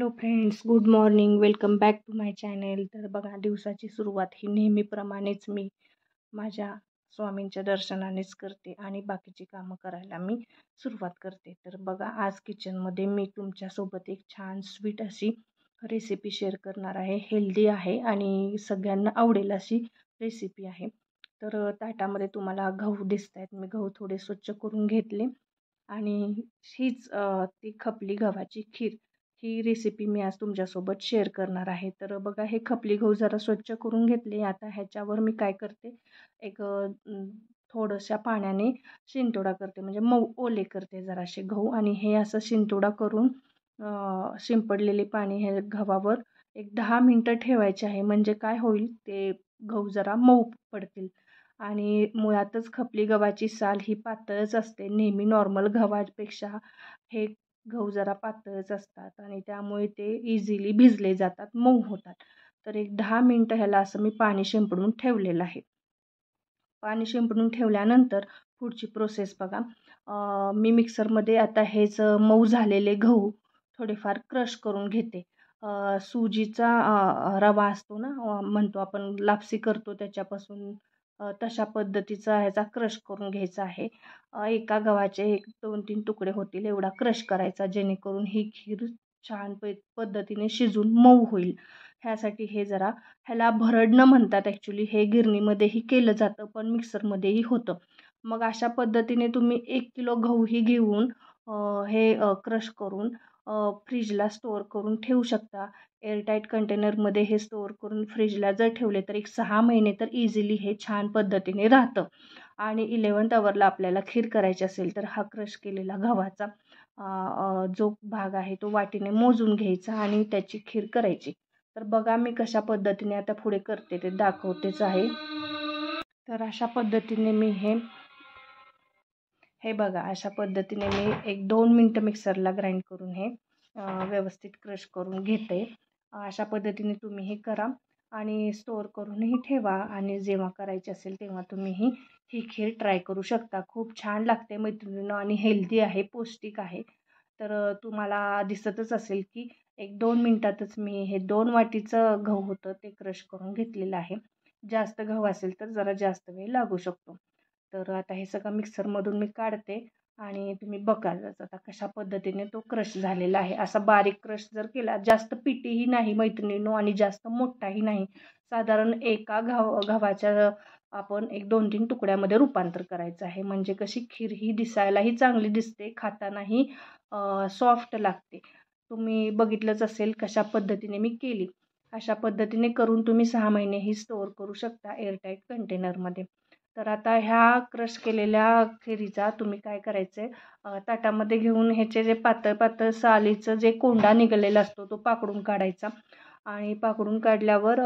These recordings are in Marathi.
Hello friends, good morning. Welcome back to my channel. तर बघा, दिवसाची सुरुवात ही नेहमीप्रमाणेच मी माझ्या स्वामींच्या दर्शनानेच करते आणि बाकीची कामं करायला मी सुरुवात करते. तर बघा, आज किचनमध्ये मी तुमच्यासोबत एक छान स्वीट अशी रेसिपी शेअर करणार आहे. हेल्दी आहे आणि सगळ्यांना आवडेल अशी रेसिपी आहे. तर ताटामध्ये तुम्हाला गहू दिसत आहेत. मी गहू थोडे स्वच्छ करून घेतले आणि हीच ती खपली गव्हाची खीर ही रेसिपी मी आज तुमच्यासोबत शेअर करणार आहे. तर बघा, हे खपली गहू जरा स्वच्छ करून घेतले. आता ह्याच्यावर मी काय करते, एक थोड्याशा पाण्याने शिंतोडा करते, म्हणजे मऊ ओले करते जरासे गहू, आणि हे असं शिंतोडा करून शिंपडलेले पाणी हे गव्हावर एक 10 मिनटं ठेवायचे आहे. म्हणजे काय होईल, ते गहू जरा मऊ पडतील. आणि मुळातच खपली गव्हाची साल ही पातळच असते. नेहमी नॉर्मल गव्हापेक्षा हे गहू जरा पातळच असतात आणि त्यामुळे ते इझिली भिजले जातात, मऊ होतात. तर एक 10 मिनटं ह्याला असं मी पाणी शिंपडून ठेवलेलं आहे. पाणी शिंपडून ठेवल्यानंतर पुढची प्रोसेस बघा. मी मिक्सरमध्ये आता हेच मऊ झालेले गहू थोडेफार क्रश करून घेते. सुजीचा रवा असतो ना, म्हणतो आपण लापसी करतो त्याच्यापासून, तशा पद्धतीचा ह्याचा क्रश करून घ्यायचा आहे. एका गव्हाचे 1-2-3 तुकडे होतील एवढा क्रश करायचा, जेणेकरून ही खीर छान पद्धतीने शिजून मऊ होईल. ह्यासाठी हे जरा, ह्याला भरडणं म्हणतात ॲक्च्युली. हे गिरणीमध्येही केलं जातं, पण मिक्सरमध्येही होतं. मग अशा पद्धतीने तुम्ही 1 किलो गहूही घेऊन हे क्रश करून फ्रीजला स्टोअर करून ठेवू शकता. एअरटाईट कंटेनरमध्ये हे स्टोअर करून फ्रीजला जर ठेवले तर एक 6 महिने तर इझिली हे छान पद्धतीने राहतं. आणि 11th अवरला आपल्याला खीर करायची असेल तर हा क्रश केलेला गव्हाचा जो भाग आहे तो वाटीने मोजून घ्यायचा आणि त्याची खीर करायची. तर बघा, मी कशा पद्धतीने आता पुढे करते ते दाखवतेच आहे. तर अशा पद्धतीने मी हे बघा, अशा पद्धतीने मी 1-2 मिनटं मिक्सरला ग्राइंड करून हे व्यवस्थित क्रश करून घेते. अशा पद्धतीने तुम्ही हे करा आणि स्टोअर करूनही ठेवा, आणि जेव्हा करायची असेल तेव्हा तुम्ही ही खीर ट्राय करू शकता. खूप छान लागते मैत्रिणींनो, आणि हेल्दी आहे, पौष्टिक आहे. तर तुम्हाला दिसतच असेल की 1-2 मिनटातच मी हे 2 वाटीचं गहू होतं ते क्रश करून घेतलेलं आहे. जास्त गहू असेल तर जरा जास्त वेळ लागू शकतो. तर आता हे सगळं मिक्सरमधून मी काढते आणि तुम्ही बघालच आता कशा पद्धतीने तो क्रश झालेला आहे. असा बारीक क्रश जर केला, जास्त पिठीही नाही मैत्रिणींनो आणि जास्त मोठाही नाही, साधारण एका गव्हाच्या आपण 1-2-3 तुकड्यामध्ये रूपांतर करायचं आहे. म्हणजे कशी खीर ही दिसायलाही चांगली दिसते, खातानाही सॉफ्ट लागते. तुम्ही बघितलंच असेल कशा पद्धतीने मी केली. अशा पद्धतीने करून तुम्ही 6 महिनेही स्टोअर करू शकता एअरटाईट कंटेनरमध्ये. तर आता ह्या क्रश केलेल्या खिरीचा तुम्ही काय करायचं आहे, ताटामध्ये घेऊन ह्याचे जे पातळ पातळ सालीचं जे कोंडा निघालेला असतो तो पाकडून काढायचा, आणि पाकडून काढल्यावर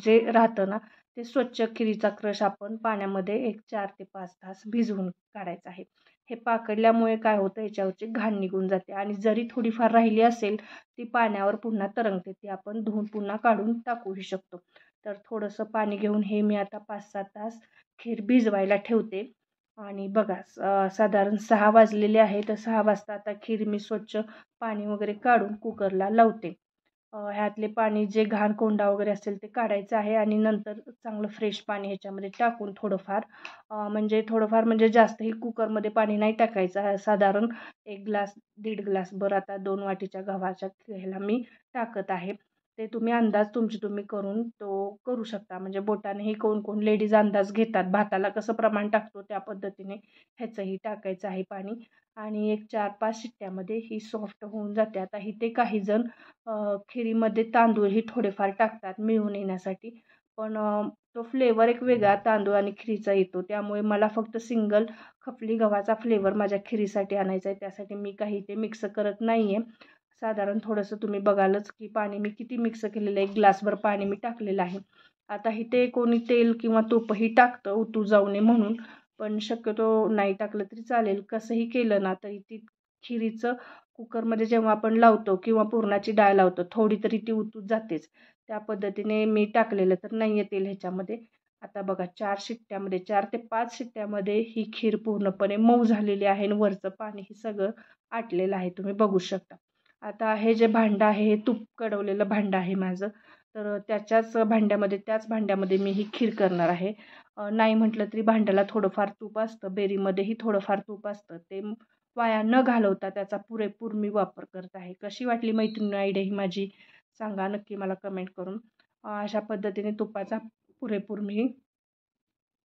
जे राहतं ना, ते स्वच्छ खिरीचा क्रश आपण पाण्यामध्ये एक 4 ते 5 तास भिजवून काढायचं आहे. हे पाकडल्यामुळे काय होतं, याच्यावरची घाण निघून जाते, आणि जरी थोडीफार राहिली असेल ती पाण्यावर पुन्हा तरंगते, ती आपण धुवून पुन्हा काढून टाकूही शकतो. तर थोडंसं पाणी घेऊन हे मी आता 5-7 तास खीर भिजवायला ठेवते. आणि बघा, साधारण 6 वाजलेले आहे. तर 6 वाजता आता खीर मी स्वच्छ पाणी वगैरे काढून कुकरला लावते. ह्यातले पाणी जे घाण कोंडा वगैरे असेल ते काढायचं आहे, आणि नंतर चांगलं फ्रेश पाणी ह्याच्यामध्ये टाकून थोडंफार म्हणजे जास्तही कुकरमध्ये पाणी नाही टाकायचं. साधारण 1 ग्लास 1.5 ग्लासभर आता 2 वाटीच्या गव्हाच्या ह्याला मी टाकत आहे. ते तुम्ही अंदाज तुम्ही करून तो करू शकता. म्हणजे बोटानेही कोण लेडीज अंदाज घेतात, भाताला कसं प्रमाण टाकतो त्या पद्धतीने ह्याचंही टाकायचं आहे पाणी. आणि एक 4-5 शिट्ट्यामध्ये ही सॉफ्ट होऊन जाते. आता इथे काही जण खिरीमध्ये तांदूळही थोडेफार टाकतात मिळून येण्यासाठी, पण तो फ्लेवर एक वेगळा तांदूळ आणि खिरीचा येतो. त्यामुळे मला फक्त सिंगल खपली गव्हाचा फ्लेवर माझ्या खिरीसाठी आणायचा आहे. त्यासाठी मी काही ते मिक्स करत नाही आहे. साधारण थोडंसं तुम्ही बघालच की पाणी मी किती मिक्स केलेलं आहे. 1 ग्लासभर पाणी मी टाकलेलं आहे. आता इथे कोणी तेल किंवा तूपही टाकतं उतू जाऊ नये म्हणून, पण शक्यतो नाही टाकलं तरी चालेल. कसंही केलं ना तरी ती खिरीचं कुकरमध्ये जेव्हा आपण लावतो किंवा पुरणाची डाळ लावतो, थोडी तरी ती उतूच जातेच. त्या पद्धतीने मी टाकलेलं तर नाही आहे तेल ह्याच्यामध्ये. आता बघा, 4 शिट्ट्यामध्ये 4 ते 5 शिट्ट्यामध्ये ही खीर पूर्णपणे मऊ झालेली आहे आणि वरचं पाणी हे सगळं आटलेलं आहे, तुम्ही बघू शकता. आता हे जे भांडं आहे हे तूप कडवलेलं भांडं आहे माझं. तर त्याच भांड्यामध्ये मी ही खीर करणार आहे. नाही म्हटलं तरी भांड्याला थोडंफार तूप असतं, बेरीमध्येही थोडंफार तूप असतं. ते वाया न घालवता त्याचा पुरेपूर मी वापर करत आहे. कशी वाटली मैत्रिणी आयडिया ही माझी? सांगा नक्की मला कमेंट करून. अशा पद्धतीने तुपाचा पुरेपूर मी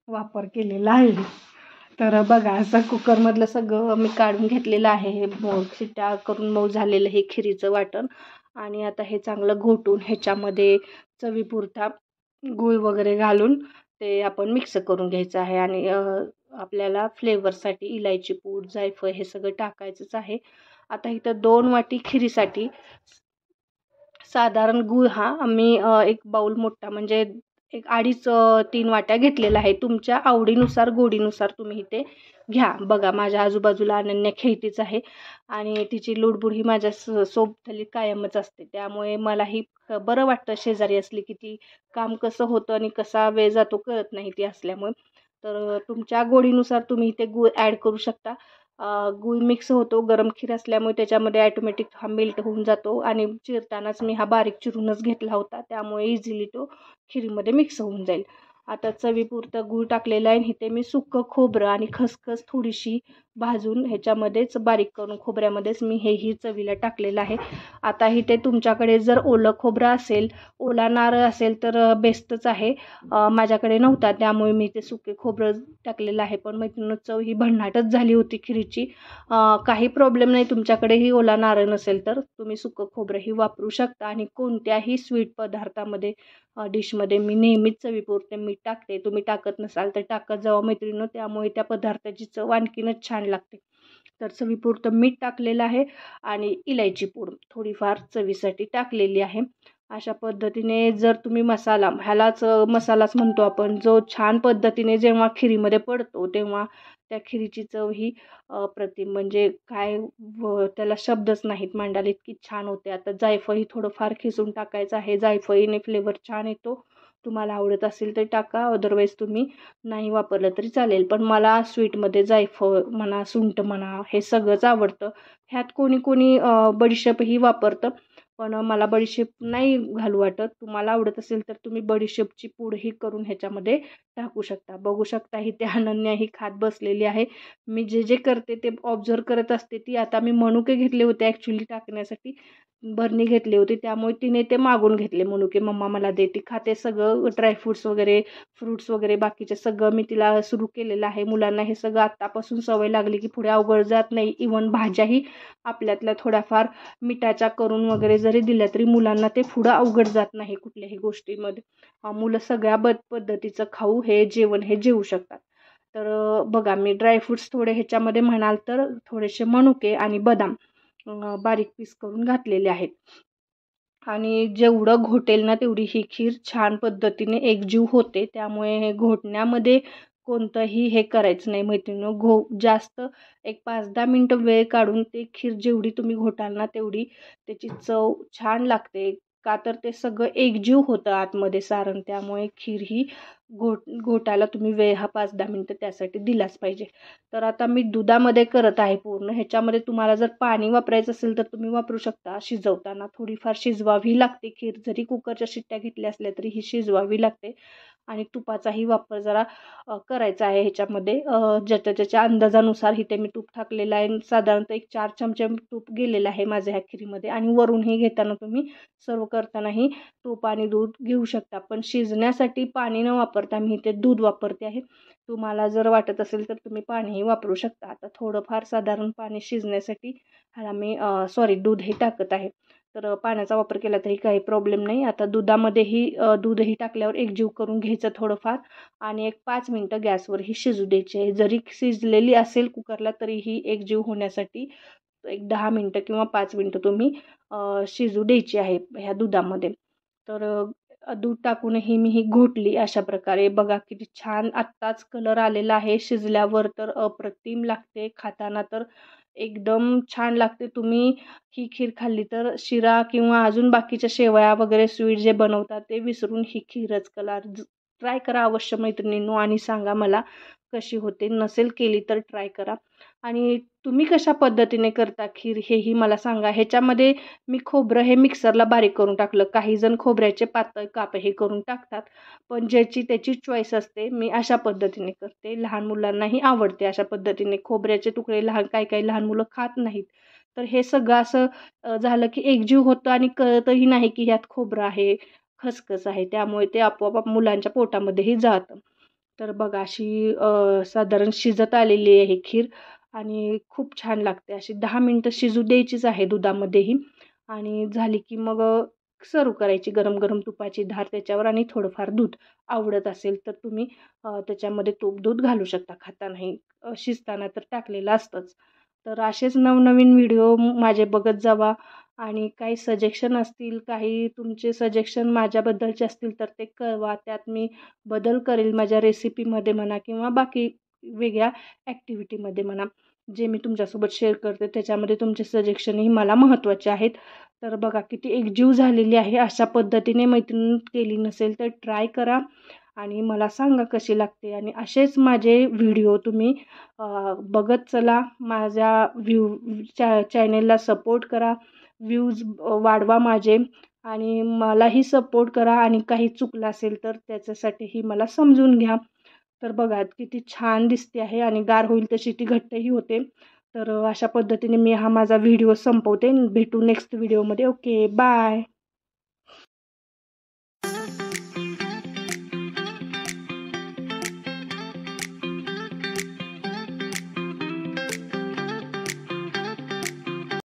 वापर केलेला आहे. तर बघा असं कुकरमधलं सगळं मी काढून घेतलेलं आहे. हे शिट्ट्या करून मऊ झालेलं हे खिरीचं वाटण. आणि आता हे चांगलं घोटून ह्याच्यामध्ये चवीपुरता गूळ वगैरे घालून ते आपण मिक्स करून घ्यायचं आहे. आणि आपल्याला फ्लेवरसाठी इलायची पूड, जायफळ हे सगळं टाकायचंच आहे. आता इथं 2 वाटी खिरीसाठी साधारण गूळ हा मी एक बाऊल मोठा म्हणजे एक 2.5-3 वाट्या घेतलेला आहे. तुमच्या आवडीनुसार गोडीनुसार तुम्ही इथे घ्या. बघा माझ्या आजूबाजूला अनन्या खेळतीच आहे आणि तिची लुडबुड ही माझ्या सोबती कायमच असते. त्यामुळे मलाही बरं वाटतं शेजारी असली की ती काम कसं होतं आणि कसा वेळ जातो कळत नाही ती असल्यामुळे. तर तुमच्या गोडीनुसार तुम्ही इथे गूळ ॲड करू शकता. गूळ मिक्स होतो गरम खीर असल्यामुळे त्याच्यामध्ये ॲटोमॅटिक हा मेल्ट होऊन जातो आणि चिरतानाच मी हा बारीक चिरूनच घेतला होता, त्यामुळे इझिली तो खिरीमध्ये मिक्स होऊन जाईल. आता चवीपुरतं गूळ टाकलेलं आहे. इथे मी सुकं खोबरं आणि खसखस थोडीशी भाजून ह्याच्यामध्येच बारीक करून खोबऱ्यामध्येच मी हेही चवीला टाकलेलं आहे. आता इथे तुमच्याकडे जर ओलं खोबरं असेल, ओला नारळ असेल तर बेस्टच आहे. माझ्याकडे नव्हता त्यामुळे मी ते सुके खोबरं टाकलेलं आहे. पण मैत्रिणींनो चव ही भन्नाटच झाली होती खिरीची. काही प्रॉब्लेम नाही, तुमच्याकडेही ओला नारळ नसेल तर तुम्ही सुकं खोबरंही वापरू शकता. आणि कोणत्याही स्वीट पदार्थामध्ये डिशमध्ये मी नेहमीच चवीपुरते मीठ टाकते. तुम्ही टाकत नसाल तर टाकत जावा मैत्रिणींनो, त्यामुळे त्या पदार्थाची चव आणखीनच छान लागते. तर चवीपुरतं मीठ टाकलेलं आहे आणि इलायची पूड थोडीफार चवीसाठी टाकलेली आहे. अशा पद्धतीने जर तुम्ही मसालाच म्हणतो आपण, जो छान पद्धतीने जेव्हा खिरीमध्ये पडतो तेव्हा त्या खिरीची चव ही अप्रतिम म्हणजे काय त्याला शब्दच नाहीत मांडायला, इतकी छान होते. आता जायफळही थोडंफार खिसून टाकायचं आहे. जायफळीने फ्लेवर छान येतो. तुम्हाला आवडत असेल तर टाका, अदरवाईज तुम्ही नाही वापरलं तरी चालेल. पण मला स्वीटमध्ये जायफळ म्हणा, सुंठ म्हणा हे सगळंच आवडतं. ह्यात कोणी कोणी बडीशेपही वापरतं, पण मला बडीशेप नाही घालू वाटत. तुम्हाला आवडत असेल तर तुम्ही बडीशेपची पूडही करून ह्याच्यामध्ये टाकू शकता. बघू शकता ही त्या अनन्या ही खात बसलेली आहे. मी जे जे करते ते ऑब्झर्व करत असते ती. आता मी मनुके घेतले होते ॲक्च्युली टाकण्यासाठी, बरणी घेतली होती, त्यामुळे तिने ते मागून घेतले मनुके. मम्मा मला दे. ती खाते सगळं ड्रायफ्रूट्स वगैरे, फ्रूट्स वगैरे बाकीचे सगळं मी तिला सुरू केलेलं आहे. मुलांना हे सगळं आत्तापासून सवय लागली की पुढे अवघड जात नाही. इव्हन भाज्याही आपल्यातल्या थोड्याफार मिठाच्या करून वगैरे जरी दिल्या तरी मुलांना ते पुढं अवघड जात नाही कुठल्याही गोष्टीमध्ये. मुलं सगळ्या पद्धतीचं खाऊ हे जेवण हे जेवू शकतात. तर बघा मी ड्रायफ्रूट्स थोडे ह्याच्यामध्ये म्हणाल तर थोडेसे मनुके आणि बदाम बारीक पीस करून घातलेले आहेत. आणि जेवढं घोटेल ना तेवढी ही खीर छान पद्धतीने एकजीव होते. त्यामुळे हे घोटण्यामध्ये कोणतंही हे करायचं नाही मैत्रिणींनो. जास्त एक 5-10 मिनटं वेळ काढून ते खीर जेवढी तुम्ही घोटाल ना तेवढी त्याची चव छान लागते. का तर ते सगळं एकजीव होतं आतमध्ये सारण, त्यामुळे खीर ही घोटायला तुम्ही वेळ हा 5-10 मिनटं त्यासाठी दिलाच पाहिजे. तर आता मी दुधामध्ये करत आहे पूर्ण. ह्याच्यामध्ये तुम्हाला जर पाणी वापरायचं असेल तर तुम्ही वापरू शकता. शिजवताना थोडीफार शिजवावी लागते खीर, जरी कुकरच्या शिट्ट्या घेतल्या असल्या तरी ही शिजवावी लागते. आणि तुपाचाही वापर जरा करायचा आहे ह्याच्यामध्ये. ज्याच्या अंदाजानुसार इथे मी तूप टाकलेलं आहे. साधारणतः एक 4 चमचे तूप गेलेलं आहे माझ्या ह्या खिरीमध्ये. आणि वरूनही घेताना तुम्ही सर्व करतानाही तूप आणि दूध घेऊ शकता. पण शिजण्यासाठी पाणी न वापरता मी इथे दूध वापरते आहे. तुम्हाला जर वाटत असेल तर तुम्ही पाणीही वापरू शकता. आता थोडंफार साधारण पाणी शिजण्यासाठी ह्याला मी दूधही टाकत आहे. तर पाण्याचा वापर केला तरी काही प्रॉब्लेम नाही. आता दूधही टाकल्यावर एकजीव करून घ्यायचं थोडंफार आणि एक 5 मिनटं गॅसवरही शिजू द्यायचे आहे. जरी शिजलेली असेल कुकरला तरीही एकजीव होण्यासाठी एक 10 मिनटं किंवा 5 मिनटं तुम्ही शिजू द्यायची आहे ह्या दुधामध्ये. तर दूध टाकूनही मी ही घोटली अशा प्रकारे. बघा किती छान आत्ताच कलर आलेला आहे. शिजल्यावर तर अप्रतिम लागते, खाताना तर एकदम छान लागते. तुम्ही ही खीर खाल्ली तर शिरा किंवा अजून बाकीच्या शेवया वगैरे स्वीट जे बनवतात ते विसरून ही खीरच ट्राय करा अवश्य मैत्रिणींनो आणि सांगा मला कशी होते. नसेल केली तर ट्राय करा. आणि तुम्ही कशा पद्धतीने करता खीर हेही मला सांगा. ह्याच्यामध्ये मी खोबरं हे मिक्सरला बारीक करून टाकलं. काही जण खोबऱ्याचे पातळ काप हे करून टाकतात, पण ज्याची त्याची चॉईस असते. मी अशा पद्धतीने करते. लहान मुलांनाही आवडते अशा पद्धतीने. खोबऱ्याचे तुकडे काही लहान मुलं खात नाहीत. तर हे सगळं असं झालं की एकजीव होतं आणि कळतही नाही की ह्यात खोबरं आहे, खसखस आहे. त्यामुळे ते आपोआप मुलांच्या पोटामध्येही जातं. तर बघा अशी साधारण शिजत आलेली आहे खीर आणि खूप छान लागते. अशी 10 मिनटं शिजू द्यायचीच आहे दुधामध्येही. आणि झाली की मग सर्व करायची. गरम गरम तुपाची धार त्याच्यावर आणि थोडंफार दूध. आवडत असेल तर तुम्ही त्याच्यामध्ये तूप दूध घालू शकता खातानाही. शिजताना तर टाकलेलं असतंच. तर असेच नवनवीन व्हिडिओ माझे बघत जावा. आणि काही सजेशन असतील, काही तुमचे सजेशन माझ्याबद्दलचे असतील तर ते कळवा. त्यात मी बदल करेल माझ्या रेसिपीमध्ये म्हणा किंवा बाकी वेगळ्या ॲक्टिव्हिटीमध्ये म्हणा. जे मी तुमच्यासोबत शेअर करते त्याच्यामध्ये तुमचे सजेशनही मला महत्त्वाचे आहेत. तर बघा किती एकजीव झालेली आहे. अशा पद्धतीने मैत्रीण केली नसेल तर ट्राय करा आणि मला सांगा कशी लागते. आणि असेच माझे व्हिडिओ तुम्ही बघत चला. माझ्या चॅनेलला सपोर्ट करा. व्ह्यूज वाढवा माझे आणि मलाही सपोर्ट करा. आणि काही चुकलं असेल तर त्याच्यासाठीही मला समजून घ्या. तर बघा किती छान दिसते आहे आणि गार होईल तशी ती घट्टही होते. तर अशा पद्धतीने मी हा माझा व्हिडिओ संपवते. भेटू नेक्स्ट व्हिडिओमध्ये. Okay bye.